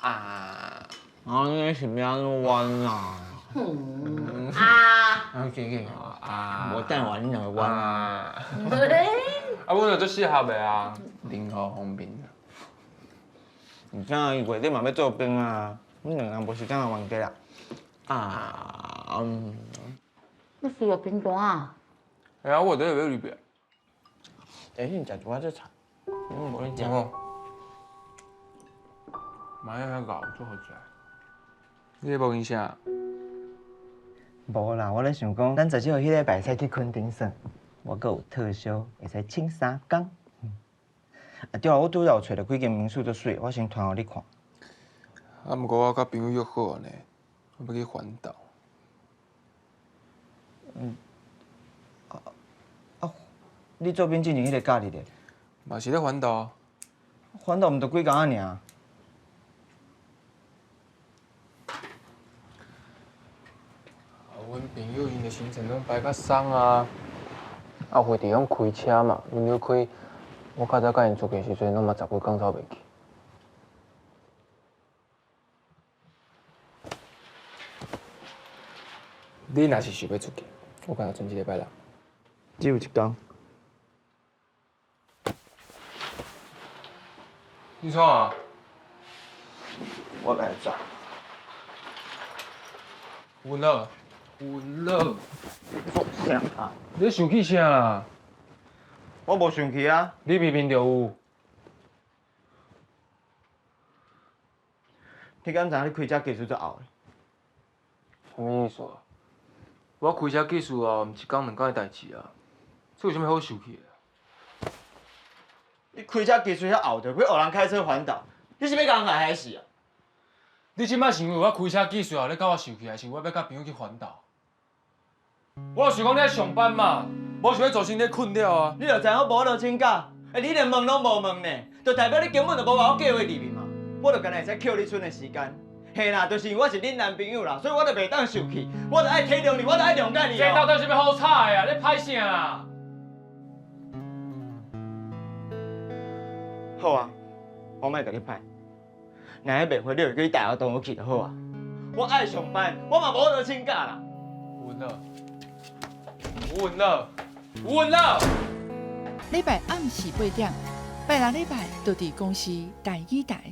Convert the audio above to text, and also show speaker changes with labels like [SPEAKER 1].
[SPEAKER 1] 啊，
[SPEAKER 2] 你是要安怎弯啊？行，
[SPEAKER 1] 啊，
[SPEAKER 2] 无等完你两个弯。
[SPEAKER 1] 啊，阮就做适合的啊，林河方面。
[SPEAKER 2] 你这样月底嘛要做兵啊？你两人无时间来冤家啊？
[SPEAKER 3] 你需要冰单啊？
[SPEAKER 1] 哎呀，我这有里边。
[SPEAKER 2] 哎，你食一碗这菜，无你食。
[SPEAKER 1] 哦。妈呀，那熬做好食。你无影响？
[SPEAKER 2] 无啦，我咧想讲，咱十7号迄礼拜使去垦丁耍，我阁有特休，会使请3天。啊对啊，我拄则有找到几间民宿足水，我先传互你看。
[SPEAKER 1] 啊，毋过我甲朋友约好呢，我要去环岛。
[SPEAKER 2] 你做兵进前迄个假日咧？
[SPEAKER 1] 嘛是咧环岛啊。
[SPEAKER 2] 环岛毋就几工仔尔？
[SPEAKER 1] 阮朋友因的行程拢排较松啊。啊，会地方开车嘛，轮流开。我较早甲因出去时阵，拢嘛10几工走袂去。你若是想要出去，我敢若存一礼拜啦。
[SPEAKER 2] 只有1天。
[SPEAKER 1] 你创啊？
[SPEAKER 2] 我来找。
[SPEAKER 1] 稳了，稳了。
[SPEAKER 2] 啥啊？
[SPEAKER 1] 你生气啥啦？
[SPEAKER 2] 我无生气啊。
[SPEAKER 1] 你明明就有。
[SPEAKER 2] 你敢知影你开车技术足后的？
[SPEAKER 1] 什么意思啊？我开车技术啊，毋一工两工的代志啊，这有啥物好生气的？
[SPEAKER 2] 你开车技术遐后着，要学人开车环岛，你是要甲人害害死啊？
[SPEAKER 1] 你即摆是因为我开车技术后，你甲我生气，还是我要甲朋友去环岛？我想讲你在上班嘛，无想要造成你困扰啊。
[SPEAKER 2] 你就知影我无落请假，你连问拢无问呢，就代表你根本就无把我计划里面嘛。我就干会使扣你剩的时间。嘿啦，就是因为我是恁男朋友啦，所以我就袂当生气，我就爱体谅你，我就爱谅解你。
[SPEAKER 1] 这到底是要好吵的啊？你歹啥啊？
[SPEAKER 2] 好啊，我莫甲你歹。若迄袂回，你就叫你带我同我去就好啊。我爱上班，我嘛无落请假啦。
[SPEAKER 1] 稳了，稳了，稳了。
[SPEAKER 4] 礼拜暗时8点，拜六礼拜就伫公司台语台。